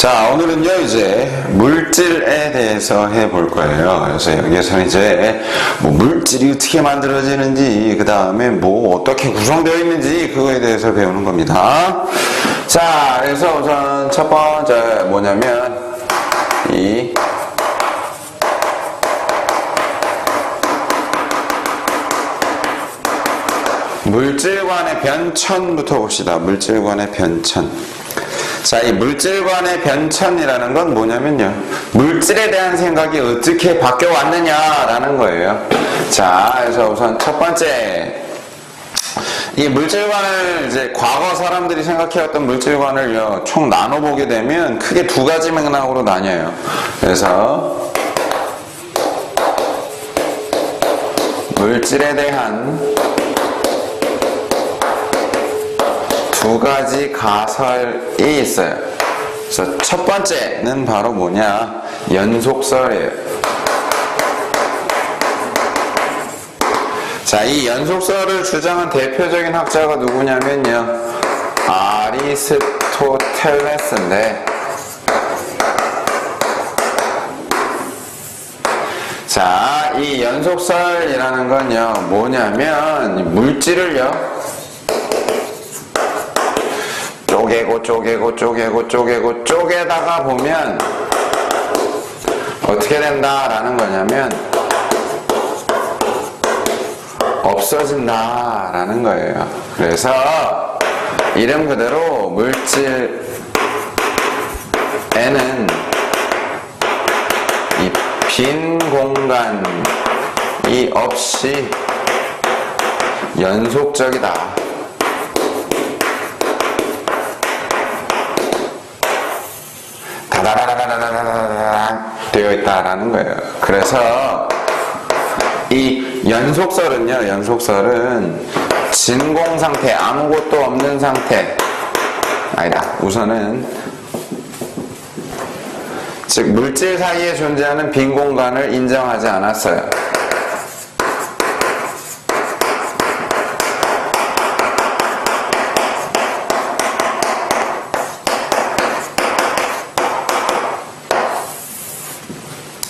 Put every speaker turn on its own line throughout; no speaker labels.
자, 오늘은요, 이제 물질에 대해서 해볼 거예요. 그래서 여기에서 이제 뭐 물질이 어떻게 만들어지는지, 그 다음에 뭐 어떻게 구성되어 있는지, 그거에 대해서 배우는 겁니다. 자, 그래서 우선 첫 번째 뭐냐면, 이 물질관의 변천부터 봅시다. 물질관의 변천. 자, 이 물질관의 변천이라는 건 뭐냐면요, 물질에 대한 생각이 어떻게 바뀌어 왔느냐라는 거예요. 자, 그래서 우선 첫 번째, 이 물질관을 이제 과거 사람들이 생각해왔던 물질관을요, 총 나눠보게 되면 크게 두 가지 맥락으로 나뉘어요. 그래서 물질에 대한 두 가지 가설이 있어요. 그래서 첫 번째는 바로 뭐냐? 연속설이에요. 자, 이 연속설을 주장한 대표적인 학자가 누구냐면요, 아리스토텔레스인데, 자, 이 연속설이라는 건요, 뭐냐면 물질을요, 쪼개다가 보면 어떻게 된다라는 거냐면 없어진다라는 거예요. 그래서 이름 그대로 물질에는 이 빈 공간이 없이 연속적이다. 되어 있다라는 거예요. 그래서 이 연속설은 진공 상태, 아무것도 없는 상태, 아니다, 우선은 즉 물질 사이에 존재하는 빈 공간을 인정하지 않았어요.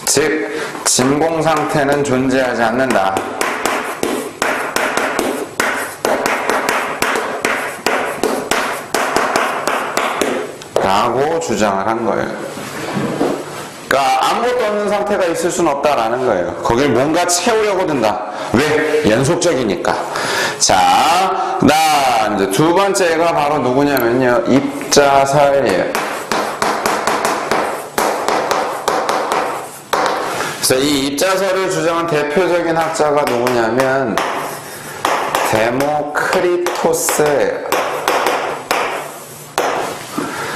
즉 진공 상태는 존재하지 않는다. 라고 주장을 한 거예요. 그러니까 아무것도 없는 상태가 있을 수는 없다라는 거예요. 거길 뭔가 채우려고 든다. 왜? 연속적이니까. 자, 이제 두 번째가 바로 누구냐면요, 입자설이에요. 그래서 이 입자설을 주장한 대표적인 학자가 누구냐면 데모크리토스예요.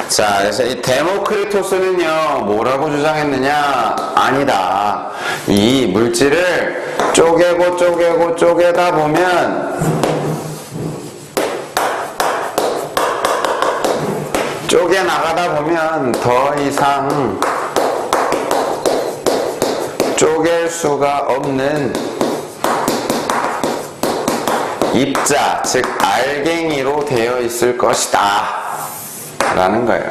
자, 그래서 이 데모크리토스는요, 뭐라고 주장했느냐? 아니다. 이 물질을 쪼개다 보면 쪼개나가다 보면 더 이상 쪼갤 수가 없는 입자, 즉 알갱이로 되어 있을 것이다 라는 거예요.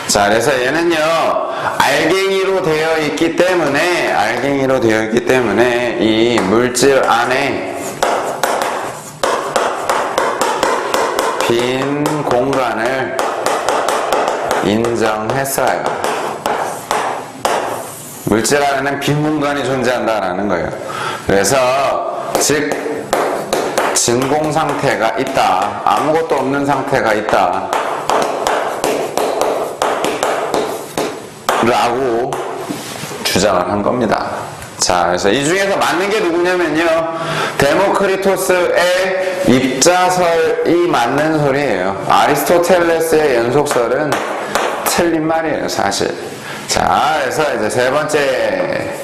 자, 그래서 얘는요, 알갱이로 되어 있기 때문에 이 물질 안에 빈 공간을 인정했어요. 물질 안에는 빈 공간이 존재한다라는 거예요. 그래서 즉 진공 상태가 있다, 아무것도 없는 상태가 있다 라고 주장을 한 겁니다. 자, 그래서 이 중에서 맞는 게 누구냐면요, 데모크리토스의 입자설이 맞는 소리예요. 아리스토텔레스의 연속설은 틀린 말이에요, 사실. 자, 그래서 이제 세 번째,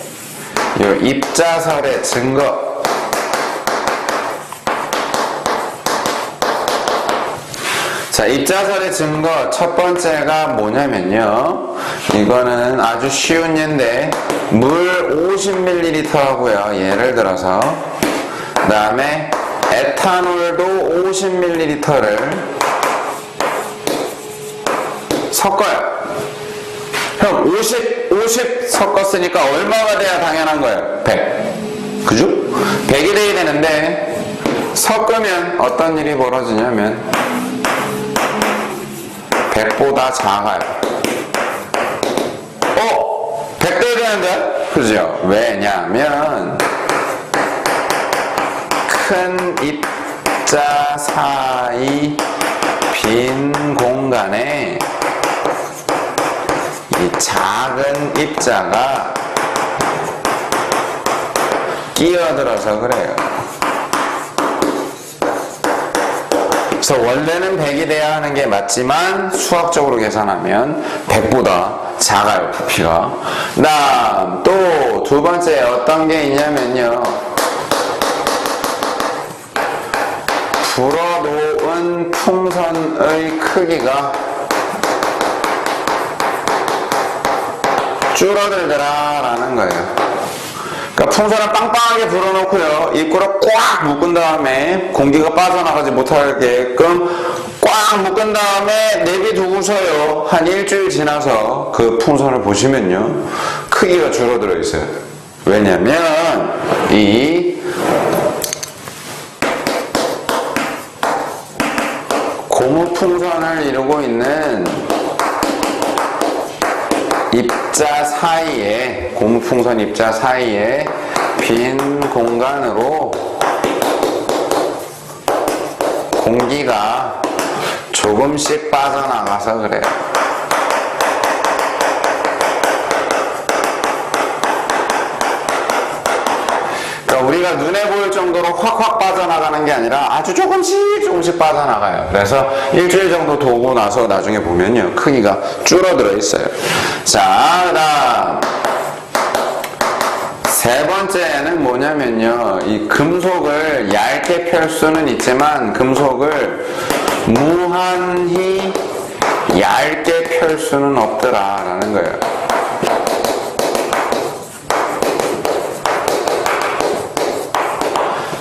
요 입자설의 증거. 자, 입자설의 증거 첫 번째가 뭐냐면요, 이거는 아주 쉬운 예인데, 물 50ml 하고요, 예를 들어서, 그 다음에 에탄올도 50ml를 섞어요. 그럼 50 섞었으니까 얼마가 돼야 당연한 거예요? 100. 그죠? 100이 돼야 되는데 섞으면 어떤 일이 벌어지냐면 100보다 작아요. 100 돼야 되는데? 그죠? 왜냐면 큰 입자 사이 빈 공간에 이 작은 입자가 끼어들어서 그래요. 그래서 원래는 100이 돼야 하는 게 맞지만 수학적으로 계산하면 100보다 작아요, 부피가. 다음 또 두 번째 어떤 게 있냐면요, 불어놓은 풍선의 크기가 줄어들더라 라는 거예요. 그러니까 풍선을 빵빵하게 불어놓고요, 입구를 꽉 묶은 다음에 공기가 빠져나가지 못하게끔 꽉 묶은 다음에 내비두고서요, 한 일주일 지나서 그 풍선을 보시면요, 크기가 줄어들어 있어요. 왜냐면 이 고무풍선을 이루고 있는 입자 사이에, 고무풍선 입자 사이에 빈 공간으로 공기가 조금씩 빠져나가서 그래요. 그러니까 우리가 눈에 보일 정도로 확확 빠져나가는 게 아니라 아주 조금씩 빠져나가요. 그래서 일주일 정도 두고 나서 나중에 보면요, 크기가 줄어들어 있어요. 자, 그다음 세 번째는 뭐냐면요, 이 금속을 얇게 펼 수는 있지만 금속을 무한히 얇게 펼 수는 없더라라는 거예요.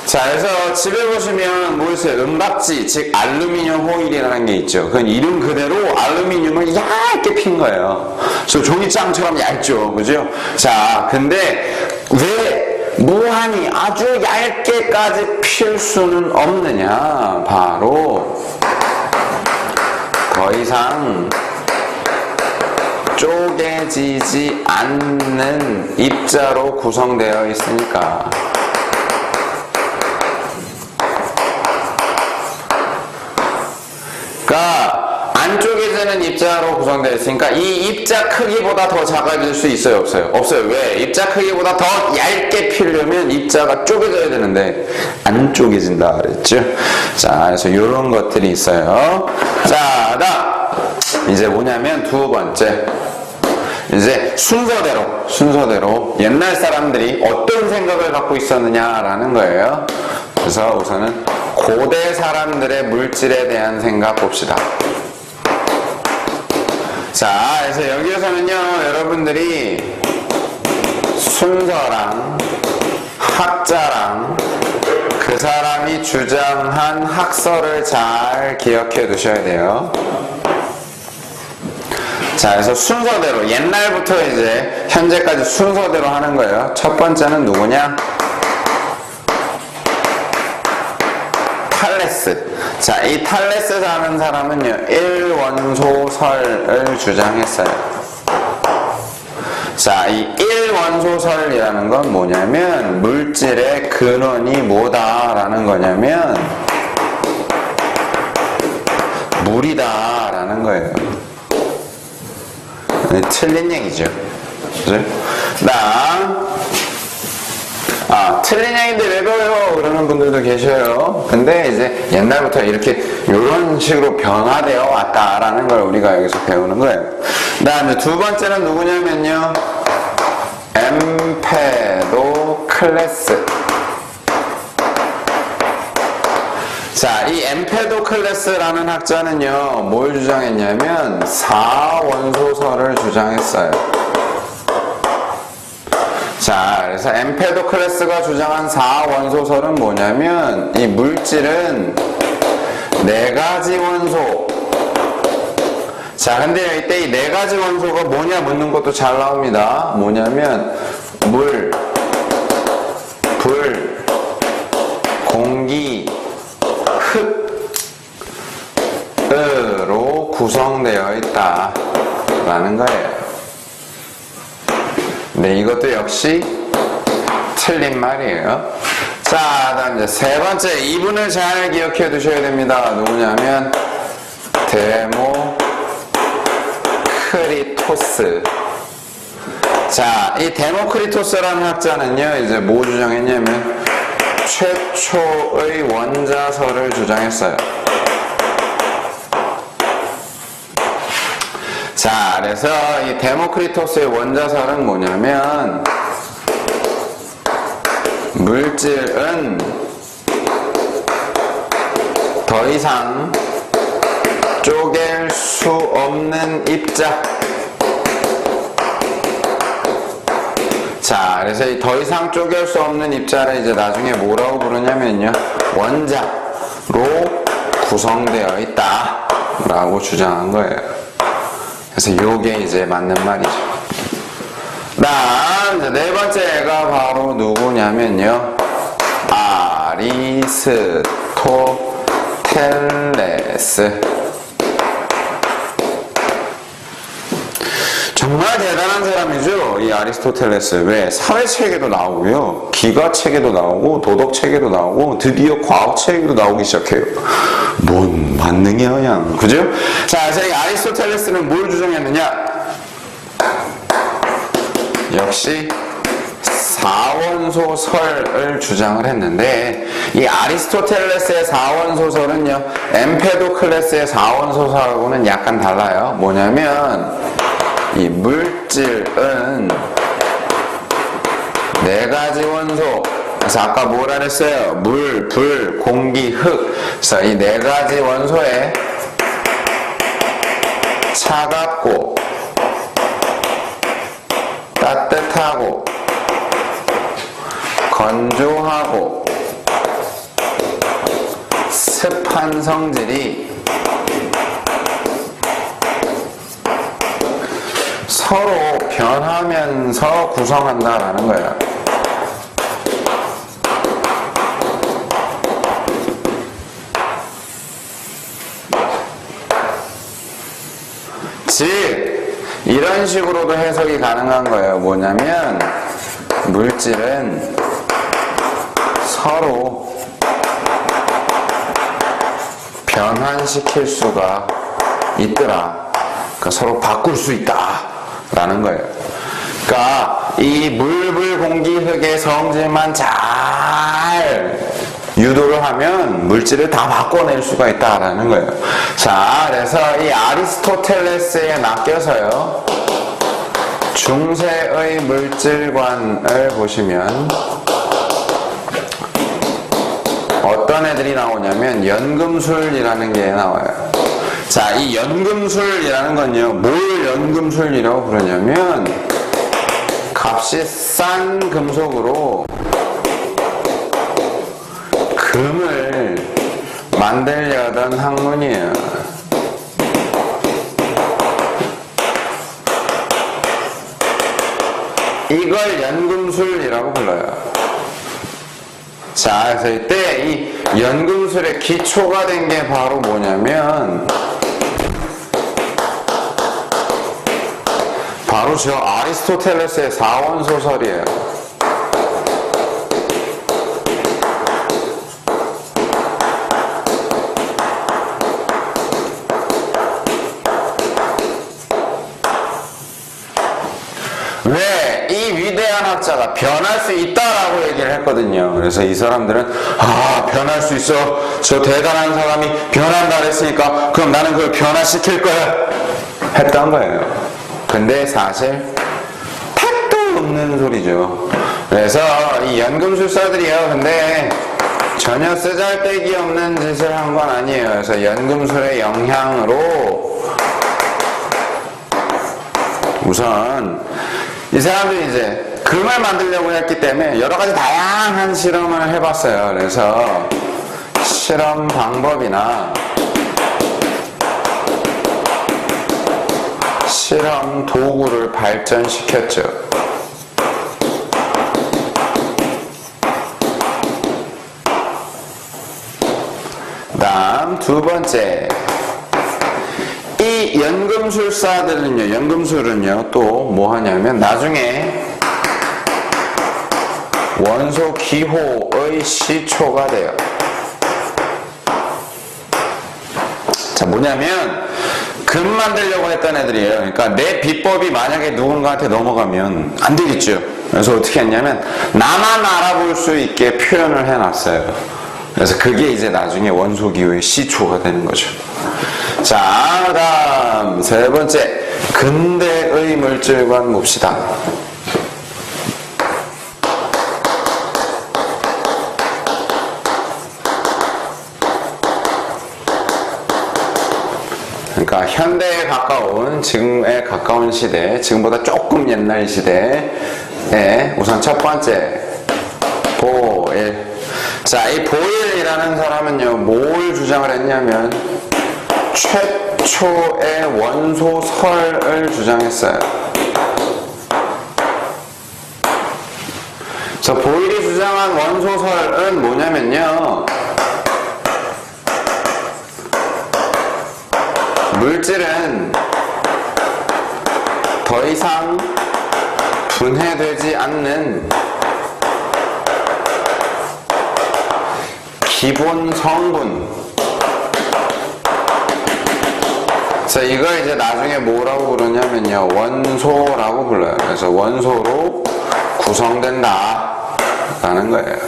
자, 그래서 집에 보시면 뭐 있어요? 은박지, 즉 알루미늄 호일이라는 게 있죠. 그건 이름 그대로 알루미늄을 얇게 핀 거예요. 그래서 종이장처럼 얇죠, 그죠? 자, 근데 왜 무한히 아주 얇게까지 필 수는 없느냐? 바로 더 이상 쪼개지지 않는 입자로 구성되어 있으니까. 그러니까 안 쪼개지는 입자로 구성되어 있으니까 이 입자 크기보다 더 작아질 수 있어요, 없어요? 없어요. 왜? 입자 크기보다 더 얇게 피려면 입자가 쪼개져야 되는데 안 쪼개진다 그랬죠? 자, 그래서 이런 것들이 있어요. 자, 다음 이제 뭐냐면 두 번째, 이제 순서대로 옛날 사람들이 어떤 생각을 갖고 있었느냐라는 거예요. 그래서 우선은 고대 사람들의 물질에 대한 생각 봅시다. 자, 그래서 여기에서는요, 여러분들이 순서랑 학자랑 그 사람이 주장한 학설을 잘 기억해 두셔야 돼요. 자, 그래서 순서대로, 옛날부터 이제 현재까지 순서대로 하는 거예요. 첫 번째는 누구냐? 탈레스. 자, 이 탈레스라는 사람은요, 일원소설을 주장했어요. 자, 이 일원소설이라는 건 뭐냐면 물질의 근원이 뭐다라는 거냐면 물이다라는 거예요. 틀린 얘기죠. 그죠? 틀린 얘기인데 왜 배워요? 그러는 분들도 계셔요. 근데 이제 옛날부터 이렇게 이런 식으로 변화되어 왔다라는 걸 우리가 여기서 배우는 거예요. 다음에 두 번째는 누구냐면요, 엠페도클레스. 자, 이 엠페도클레스라는 학자는요, 뭘 주장했냐면 사원소설을 주장했어요. 자, 그래서 엠페도클레스가 주장한 사원소설은 뭐냐면 이 물질은 네 가지 원소, 자, 근데 이때 이 네 가지 원소가 뭐냐 묻는 것도 잘 나옵니다. 뭐냐면 물, 불, 공기, 흙으로 구성되어 있다라는 거예요. 네, 이것도 역시 틀린 말이에요. 자, 다음 이제 세 번째, 이분을 잘 기억해 두셔야 됩니다. 누구냐면 데모크리토스. 자, 이 데모크리토스라는 학자는요, 이제 뭐 주장했냐면 최초의 원자설을 주장했어요. 자, 그래서 이 데모크리토스의 원자설은 뭐냐면 물질은 더 이상 쪼갤 수 없는 입자. 자, 그래서 이 더 이상 쪼갤 수 없는 입자를 이제 나중에 뭐라고 부르냐면요, 원자로 구성되어 있다 라고 주장한 거예요. 그래서 요게 이제 맞는 말이죠. 다음 이제 네 번째가 바로 누구냐면요, 아리스토텔레스. 정말 대단한 사람이죠, 이 아리스토텔레스. 왜? 사회체계도 나오고요, 기가체계도 나오고, 도덕체계도 나오고, 드디어 과학체계도 나오기 시작해요. 뭔 만능이야 그냥, 그죠? 자, 그래서 이 아리스토텔레스는 뭘 주장했느냐? 역시 사원소설을 주장을 했는데, 이 아리스토텔레스의 사원소설은요, 엠페도클레스의 사원소설하고는 약간 달라요. 뭐냐면 이 물질은 네 가지 원소, 그래서 아까 뭐라 그랬어요? 물, 불, 공기, 흙. 그래서 이 네 가지 원소에 차갑고 따뜻하고 건조하고 습한 성질이 서로 변하면서 구성한다라는 거예요. 즉, 이런 식으로도 해석이 가능한 거예요. 뭐냐면 물질은 서로 변환시킬 수가 있더라. 그러니까 서로 바꿀 수 있다 라는 거예요. 그러니까 이 물, 불, 공기, 흙의 성질만 잘 유도를 하면 물질을 다 바꿔낼 수가 있다라는 거예요. 자, 그래서 이 아리스토텔레스에 낚여서요, 중세의 물질관을 보시면 어떤 애들이 나오냐면 연금술이라는 게 나와요. 자, 이 연금술이라는 건요, 뭘 연금술이라고 부르냐면 값이 싼 금속으로 금을 만들려던 학문이에요. 이걸 연금술이라고 불러요. 자, 그래서 이때 이 연금술의 기초가 된 게 바로 뭐냐면 바로 저 아리스토텔레스의 사원소설이에요. 왜? 이 위대한 학자가 변할 수 있다라고 얘기를 했거든요. 그래서 이 사람들은 변할 수 있어, 저 대단한 사람이 변한다 그랬으니까 그럼 나는 그걸 변화시킬 거야 했던 거예요. 근데 사실 택도 없는 소리죠. 그래서 이 연금술사들이요, 근데 전혀 쓰잘데기 없는 짓을 한 건 아니에요. 그래서 연금술의 영향으로 우선 이 사람들이 이제 금을 만들려고 했기 때문에 여러 가지 다양한 실험을 해봤어요. 그래서 실험 방법이나 실험 도구를 발전시켰죠. 다음 두 번째, 이 연금술은요 또 뭐 하냐면 나중에 원소 기호의 시초가 돼요. 자, 뭐냐면 금 만들려고 했던 애들이에요. 그러니까 내 비법이 만약에 누군가한테 넘어가면 안 되겠죠. 그래서 어떻게 했냐면 나만 알아볼 수 있게 표현을 해놨어요. 그래서 그게 이제 나중에 원소 기호의 시초가 되는 거죠. 자, 다음 세 번째, 근대의 물질관 봅시다. 그러니까 현대에 가까운, 지금에 가까운 시대, 지금보다 조금 옛날 시대에 우선 첫 번째 보일. 자, 이 보일이라는 사람은요 뭘 주장을 했냐면 최초의 원소설을 주장했어요. 자, 보일이 주장한 원소설은 뭐냐면요, 물질은 더 이상 분해되지 않는 기본 성분. 자, 이걸 이제 나중에 뭐라고 부르냐면요, 원소라고 불러요. 그래서 원소로 구성된다 라는 거예요.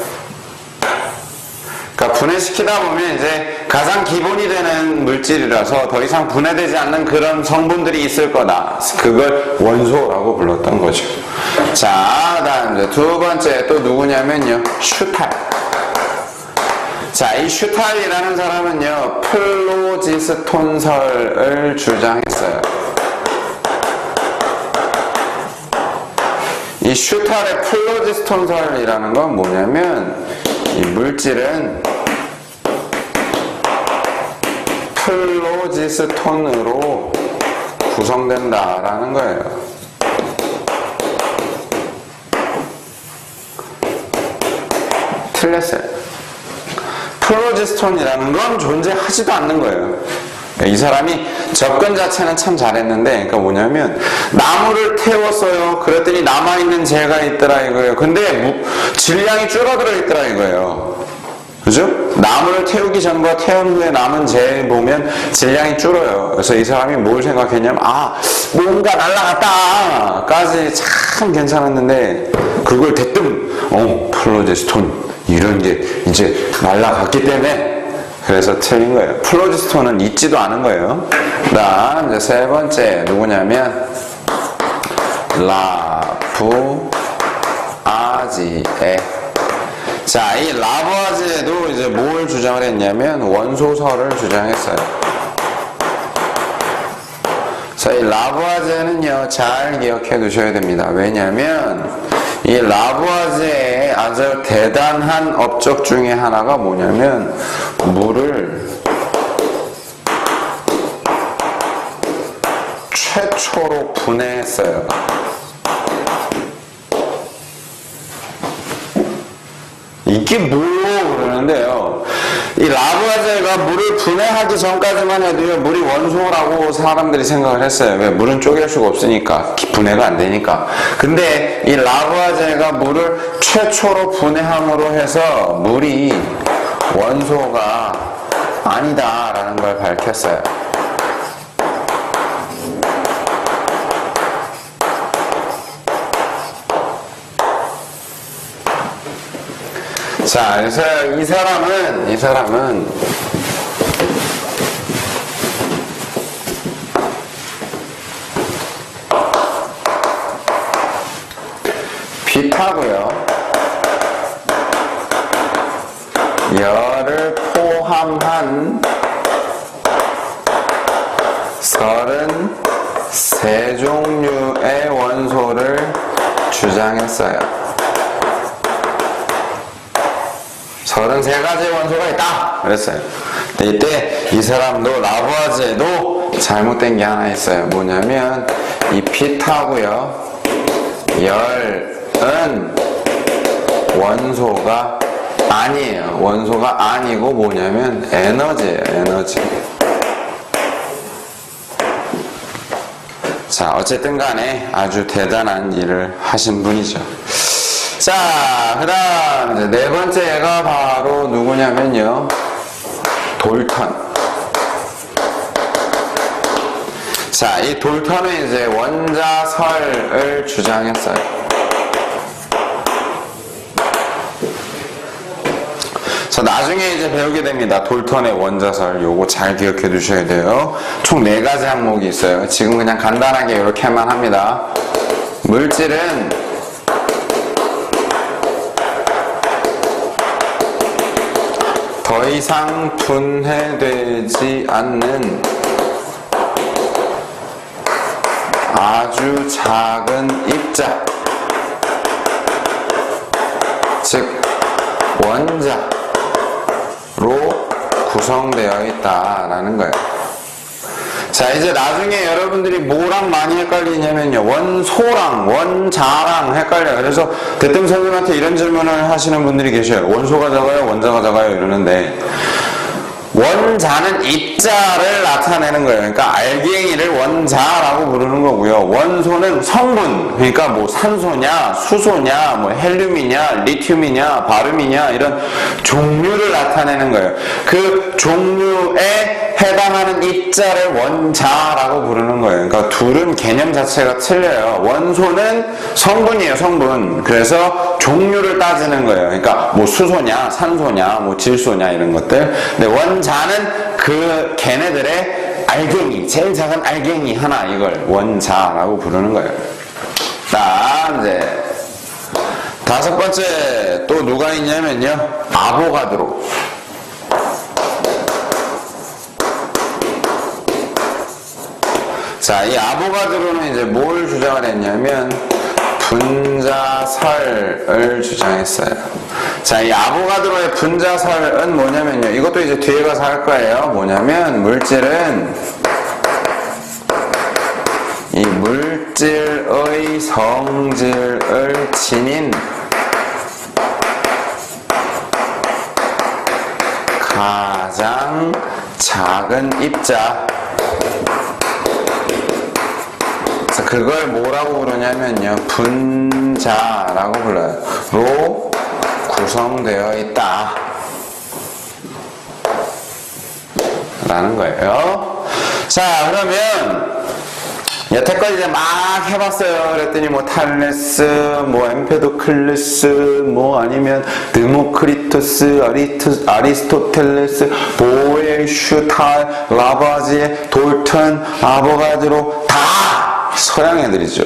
그러니까 분해시키다 보면 이제 가장 기본이 되는 물질이라서 더 이상 분해되지 않는 그런 성분들이 있을 거다. 그걸 원소라고 불렀던 거죠. 자, 다음 이제 두 번째 또 누구냐면요, 슈탈. 자, 이 슈탈이라는 사람은요 플로지스톤설을 주장했어요. 이 슈탈의 플로지스톤설이라는 건 뭐냐면, 이 물질은 플로지스톤으로 구성된다라는 거예요. 틀렸어요. 플로지스톤이라는 건 존재하지도 않는 거예요. 이 사람이 접근 자체는 참 잘했는데, 그러니까 뭐냐면 나무를 태웠어요. 그랬더니 남아있는 재가 있더라 이거예요. 근데 질량이 줄어들어 있더라 이거예요. 그죠? 나무를 태우기 전과 태운 후에 남은 재 보면 질량이 줄어요. 그래서 이 사람이 뭘 생각했냐면, 뭔가 날아갔다 까지 참 괜찮았는데, 그걸 대뜸 플로지스톤 이런 게 이제 날아갔기 때문에, 그래서 틀린 거예요. 플로지스톤은 있지도 않은 거예요. 그다음 이제 세 번째 누구냐면 라부아지에. 자, 이 라부아지에도 이제 뭘 주장을 했냐면 원소설을 주장했어요. 자, 이 라부아지에는요 잘 기억해 두셔야 됩니다. 왜냐면 이 라부아지에의 아주 대단한 업적 중에 하나가 뭐냐면 물을 최초로 분해했어요. 이게 뭐로 그러는데요, 이 라부아제가 물을 분해하기 전까지만 해도요 물이 원소라고 사람들이 생각을 했어요. 왜? 물은 쪼갤 수가 없으니까, 분해가 안 되니까. 근데 이 라부아제가 물을 최초로 분해함으로 해서 물이 원소가 아니다 라는 걸 밝혔어요. 자, 그래서 이 사람은 빛하고요 열을 포함한 33종류의 원소를 주장했어요. 33가지 원소가 있다 그랬어요. 근데 이때 이 사람도 라부아지에도 잘못된 게 하나 있어요. 뭐냐면 이 pit하고요. 열은 원소가 아니에요. 원소가 아니고 뭐냐면 에너지예요. 에너지. 자, 어쨌든 간에 아주 대단한 일을 하신 분이죠. 자, 그 다음 네 번째가 바로 누구냐면요. 돌턴. 자, 이 돌턴은 이제 원자설을 주장했어요. 자, 나중에 이제 배우게 됩니다. 돌턴의 원자설. 요거 잘 기억해 두셔야 돼요. 총 4가지 항목이 있어요. 지금 그냥 간단하게 이렇게만 합니다. 물질은 더 이상 분해되지 않는 아주 작은 입자, 즉 원자로 구성되어 있다라는 거예요. 자, 이제 나중에 여러분들이 뭐랑 많이 헷갈리냐면요, 원소랑 원자랑 헷갈려요. 그래서 대뜸 선생님한테 이런 질문을 하시는 분들이 계셔요. 원소가 작아요, 원자가 작아요 이러는데, 원자는 입자를 나타내는 거예요. 그러니까 알갱이를 원자라고 부르는 거고요. 원소는 성분, 그러니까 뭐 산소냐, 수소냐, 뭐 헬륨이냐, 리튬이냐, 바륨이냐 이런 종류를 나타내는 거예요. 그 종류에 해당하는 입자를 원자라고 부르는 거예요. 그러니까 둘은 개념 자체가 틀려요. 원소는 성분이에요, 성분. 그래서 종류를 따지는 거예요. 그러니까 뭐 수소냐, 산소냐, 뭐 질소냐 이런 것들. 근데 원자는 그 걔네들의 알갱이, 제일 작은 알갱이 하나, 이걸 원자라고 부르는 거예요. 자, 이제 5번째 또 누가 있냐면요, 아보가드로. 자, 이 아보가드로는 이제 뭘 주장을 했냐면 분자설을 주장했어요. 자, 이 아보가드로의 분자설은 뭐냐면요, 이것도 이제 뒤에 가서 할 거예요. 뭐냐면 물질은 이 물질의 성질을 지닌 가장 작은 입자, 그걸 뭐라고 부르냐면요, 분자라고 불러요. 로 구성되어 있다 라는 거예요. 자, 그러면 여태까지 이제 막 해봤어요. 그랬더니 뭐 탈레스, 뭐 엠페도클레스, 뭐 아니면 데모크리토스, 아리스토텔레스, 보엘, 슈탈, 라바지에, 돌턴, 아보가드로 다 서양 애들이죠.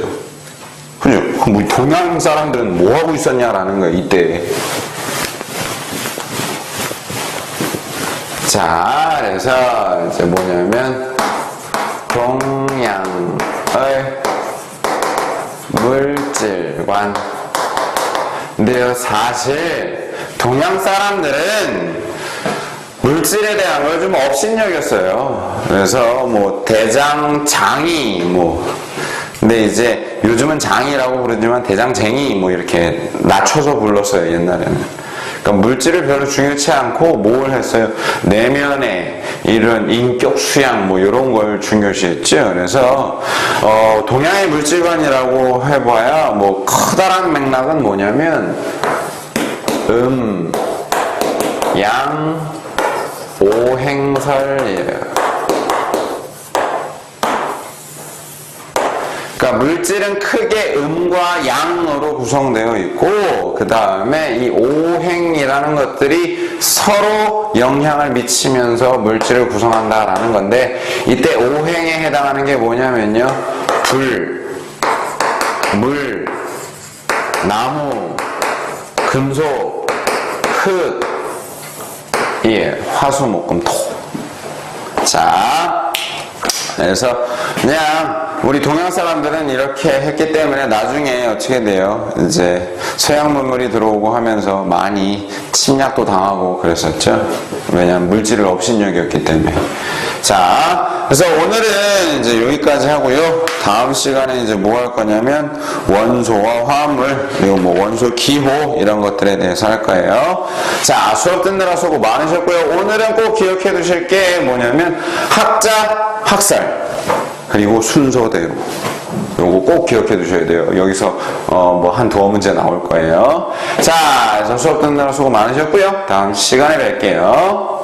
그죠? 뭐 동양 사람들은 뭐 하고 있었냐라는 거예요, 이때. 자, 그래서 이제 뭐냐면 동양의 물질관. 근데요, 사실 동양 사람들은 물질에 대한 걸 좀 업신여겼어요. 그래서 뭐 대장장이 뭐, 근데 이제 요즘은 장이라고 부르지만 대장쟁이 뭐 이렇게 낮춰서 불렀어요, 옛날에는. 그러니까 물질을 별로 중요치 않고 뭘 했어요? 내면의 이런 인격 수양 뭐 이런 걸 중요시했죠. 그래서 동양의 물질관이라고 해봐야 뭐 커다란 맥락은 뭐냐면 양, 오행설이에요. 그러니까 물질은 크게 음과 양으로 구성되어 있고, 그 다음에 이 오행이라는 것들이 서로 영향을 미치면서 물질을 구성한다라는 건데, 이때 오행에 해당하는 게 뭐냐면요, 불, 물, 나무, 금속, 흙, 예, 화수, 목금, 토. 자, 그래서 그냥 우리 동양 사람들은 이렇게 했기 때문에 나중에 어떻게 돼요? 이제 서양 문물이 들어오고 하면서 많이 침략도 당하고 그랬었죠. 왜냐하면 물질을 업신여겼기 때문에. 자, 그래서 오늘은 이제 여기까지 하고요. 다음 시간에 이제 뭐 할 거냐면 원소와 화합물 그리고 뭐 원소 기호 이런 것들에 대해서 할 거예요. 자, 수업 듣느라 수고 많으셨고요. 오늘은 꼭 기억해 두실 게 뭐냐면 학자, 학살 그리고 순서대로 요거 꼭 기억해 두셔야 돼요. 여기서 뭐 한 두어 문제 나올 거예요. 자, 그래서 수업 듣느라 수고 많으셨고요. 다음 시간에 뵐게요.